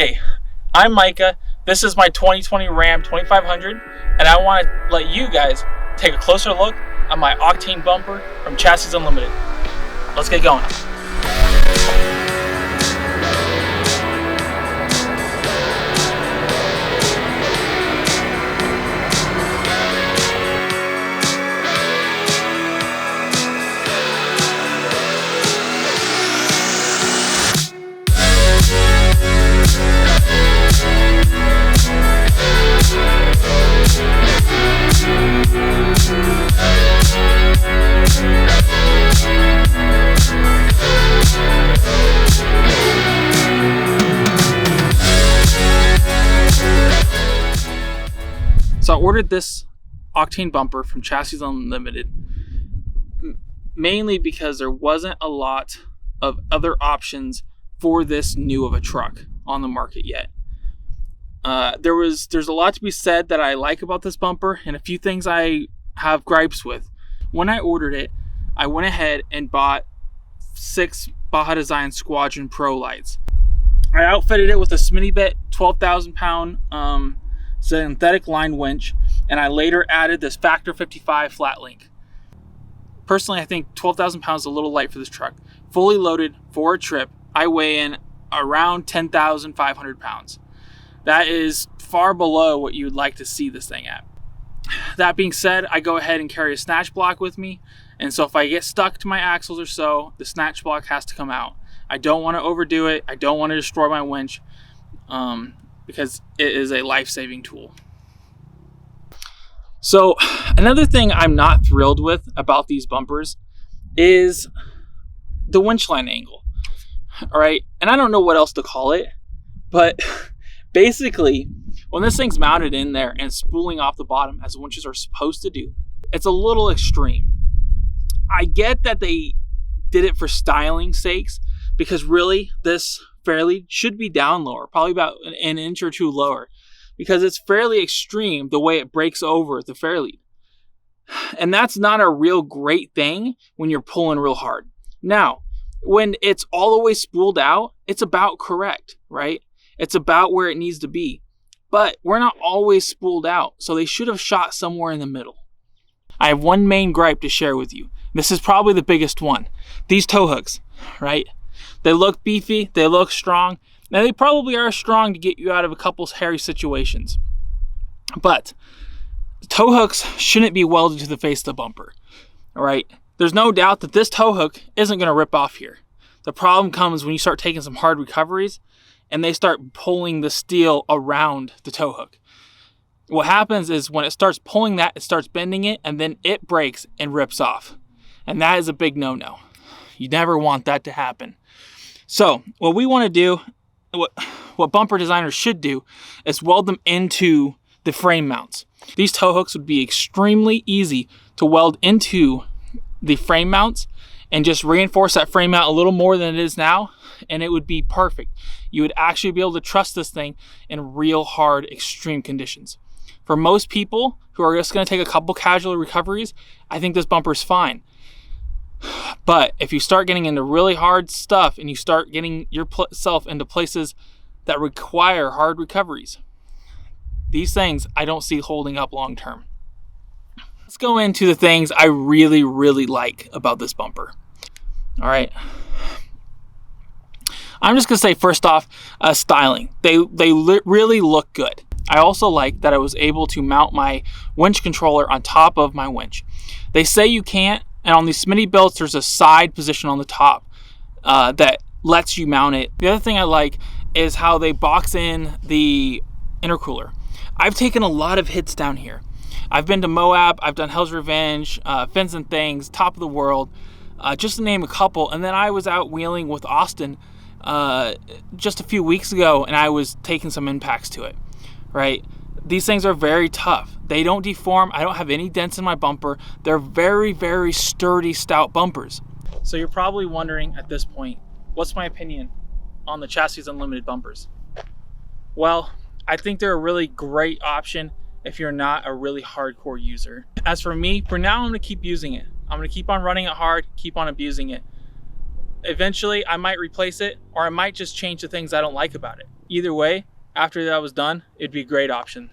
Hey, I'm Micah. This is my 2020 Ram 2500, and I want to let you guys take a closer look at my Octane Bumper from Chassis Unlimited. Let's get going. So I ordered this Octane Bumper from Chassis Unlimited mainly because there wasn't a lot of other options for this new of a truck on the market yet. There's a lot to be said that I like about this bumper and a few things I have gripes with. When I ordered it, I went ahead and bought 6 Baja Design Squadron Pro lights. I outfitted it with a Smitty 12,000 pound synthetic line winch, and I later added this Factor 55 flat link. Personally, I think 12,000 pounds is a little light for this truck. Fully loaded for a trip, I weigh in around 10,500 pounds. That is far below what you would like to see this thing at. That being said, I go ahead and carry a snatch block with me, and so if I get stuck to my axles or so, the snatch block has to come out. I don't want to overdo it. I don't want to destroy my winch because it is a life-saving tool. So another thing I'm not thrilled with about these bumpers is the winch line angle. All right, and I don't know what else to call it, but basically, when this thing's mounted in there and spooling off the bottom as winches are supposed to do, it's a little extreme. I get that they did it for styling sakes, because really this fairlead should be down lower, probably about an inch or two lower, because it's fairly extreme the way it breaks over the fairlead. And that's not a real great thing when you're pulling real hard. Now, when it's all the way spooled out, it's about correct, right? It's about where it needs to be. But we're not always spooled out, so they should have shot somewhere in the middle. I have one main gripe to share with you. This is probably the biggest one. These tow hooks, right? They look beefy, they look strong. Now they probably are strong to get you out of a couple hairy situations. But tow hooks shouldn't be welded to the face of the bumper, all right? There's no doubt that this tow hook isn't gonna rip off here. The problem comes when you start taking some hard recoveries and they start pulling the steel around the tow hook. What happens is when it starts pulling that, it starts bending it, and then it breaks and rips off. And that is a big no-no. You never want that to happen. So what we want to do, what bumper designers should do, is weld them into the frame mounts. These tow hooks would be extremely easy to weld into the frame mounts and just reinforce that frame mount a little more than it is now, and it would be perfect. You would actually be able to trust this thing in real hard, extreme conditions. For most people who are just going to take a couple casual recoveries, I think this bumper is fine. But if you start getting into really hard stuff and you start getting yourself into places that require hard recoveries, these things I don't see holding up long term. Let's go into the things I really, really like about this bumper. All right. I'm just going to say first off, styling. They really look good. I also like that I was able to mount my winch controller on top of my winch. They say you can't, and on these Smitty belts, there's a side position on the top that lets you mount it. The other thing I like is how they box in the intercooler. I've taken a lot of hits down here. I've been to Moab, I've done Hell's Revenge, Fins and Things, Top of the World, just to name a couple. And then I was out wheeling with Austin just a few weeks ago, and I was taking some impacts to it, right? These things are very tough. They don't deform. I don't have any dents in my bumper. They're very, very sturdy, stout bumpers. So you're probably wondering at this point, what's my opinion on the Chassis Unlimited bumpers? Well, I think they're a really great option if you're not a really hardcore user. As for me, for now, I'm gonna keep using it. I'm gonna keep on running it hard, keep on abusing it. Eventually, I might replace it, or I might just change the things I don't like about it. Either way, after that was done, it'd be a great option.